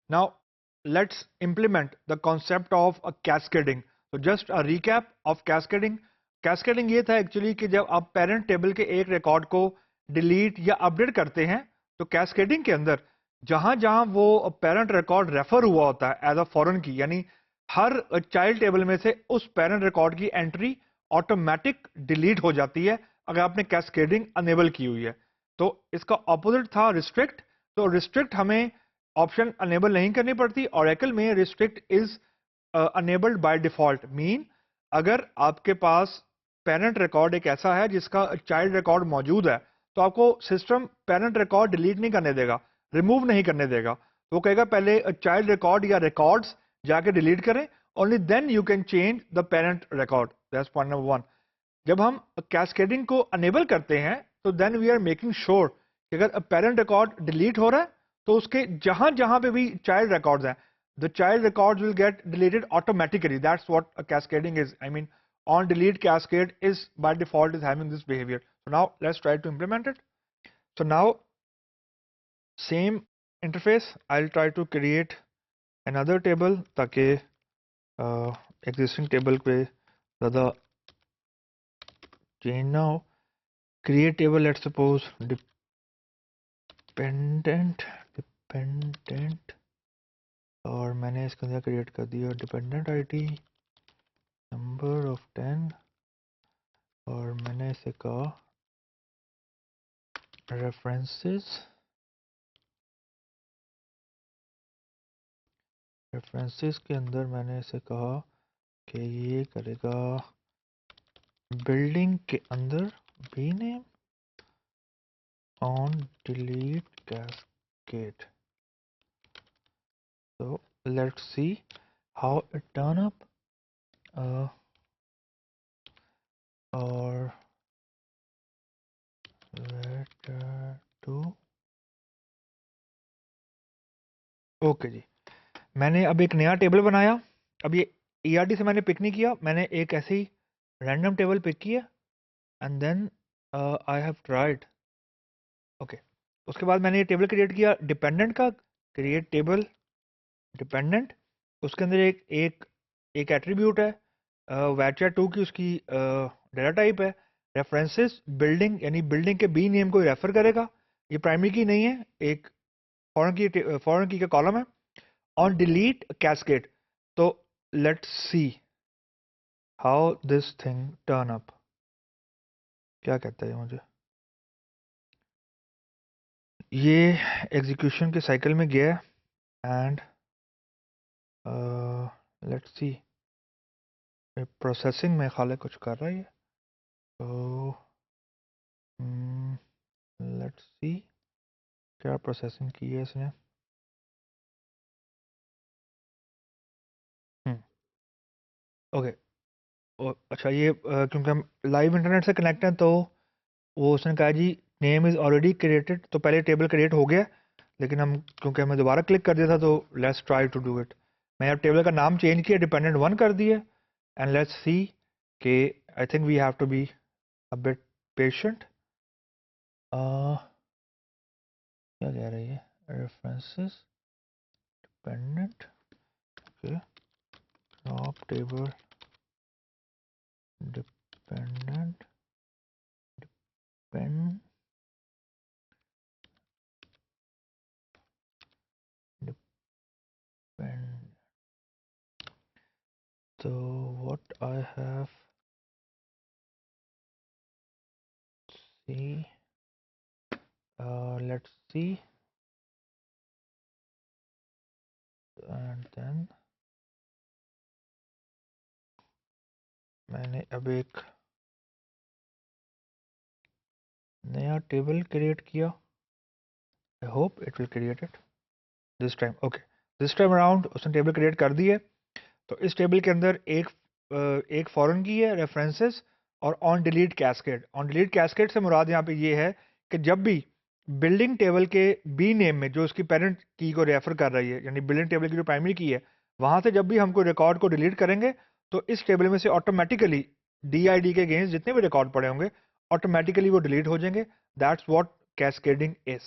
Now let's implement the concept of a cascading. So just a recap of cascading. Cascading ये था actually कि जब आप parent table के एक रिकॉर्ड को डिलीट या अपडेट करते हैं तो कैस्केडिंग के अंदर जहां जहां वो पेरेंट रिकॉर्ड रेफर हुआ होता है एज अ फॉरेन की, यानी हर चाइल्ड टेबल में से उस पेरेंट रिकॉर्ड की एंट्री ऑटोमेटिक डिलीट हो जाती है अगर आपने कैस्केडिंग अनेबल की हुई है। तो इसका ऑपोजिट था रिस्ट्रिक्ट। तो रिस्ट्रिक्ट हमें ऑप्शन अनेबल नहीं करनी पड़ती। ओरेकल में restrict is enabled by default. Mean अगर आपके पास पेरेंट रिकॉर्ड एक ऐसा है जिसका चाइल्ड रिकॉर्ड मौजूद है तो आपको सिस्टम पेरेंट रिकॉर्ड डिलीट नहीं करने देगा, रिमूव नहीं करने देगा। वो कहेगा पहले चाइल्ड रिकॉर्ड या रिकॉर्ड्स जाके डिलीट करें, only then you can change the parent record. That's point number 1। जब हम कैस्केडिंग को अनेबल करते हैं तो then we are making sure कि अगर पेरेंट रिकॉर्ड डिलीट हो रहा है तो उसके जहां जहां पे भी चाइल्ड रिकॉर्ड्स हैं, the child records will get deleted automatically. That's what a cascading is. I mean, on delete cascade is by default is having this behavior. So now let's try to implement it. So now same interface, I'll try to create another table ताकि existing table पे ज़्यादा change ना हो. Create table, let's suppose dependent, और मैंने इसके अंदर create कर दिया डिपेंडेंट आईडी नंबर ऑफ 10, और मैंने इसे कहा रेफरेंसेस के अंदर मैंने इसे कहा कि ये करेगा बिल्डिंग के अंदर B name on delete cascade. so let's see how it turn up or to okay जी। मैंने अब एक नया टेबल बनाया। अब ये ERD से मैंने पिक नहीं किया, मैंने एक ऐसे ही रैंडम टेबल पिक किया and then I have tried. Okay, उसके बाद मैंने ये टेबल क्रिएट किया डिपेंडेंट का, क्रिएट टेबल डिपेंडेंट। उसके अंदर एक एट्रीब्यूट है varchar2 की, उसकी डेटा टाइप है रेफरेंसेस बिल्डिंग, यानी बिल्डिंग के बी नेम को रेफर करेगा। ये प्राइमरी की नहीं है, एक फॉरेन की का कॉलम है। ऑन डिलीट कैस्केड, तो let's see how this thing turn up. क्या कहता है मुझे, ये एग्जीक्यूशन के साइकिल में गया एंड लेट्स सी प्रोसेसिंग में खाली कुछ कर रहा है। तो लेट्स सी क्या प्रोसेसिंग की है इसने। ओके अच्छा, ये क्योंकि हम लाइव इंटरनेट से कनेक्ट हैं तो वो उसने कहा जी नेम इज़ ऑलरेडी क्रिएटेड, तो पहले टेबल क्रिएट हो गया, लेकिन हम क्योंकि हमें दोबारा क्लिक कर दिया था तो let's try to do it. मैं अब टेबल का नाम चेंज किया, डिपेंडेंट 1 कर दिया एंड लेट्स सी कि I think we have to be a bit patient. क्या कह रही है, references dependent, okay crop table dependent depend so what I have see let's see and then मैंने अब एक नया टेबल क्रिएट किया। I hope it will create it this time. Okay, this time around उसने टेबल क्रिएट कर दी है। तो इस टेबल के अंदर एक फॉरेन की है रेफरेंसेस और on delete cascade. On delete cascade से मुराद यहाँ पे ये है कि जब भी बिल्डिंग टेबल के बी नेम में जो उसकी पेरेंट की को रेफर कर रही है, यानी बिल्डिंग टेबल की जो प्राइमरी की है, वहां से जब भी हमको रिकॉर्ड को डिलीट करेंगे तो इस टेबल में से ऑटोमेटिकली DID के अगेंस्ट जितने भी रिकॉर्ड पड़े होंगे ऑटोमेटिकली वो डिलीट हो जाएंगे। That's what cascading is.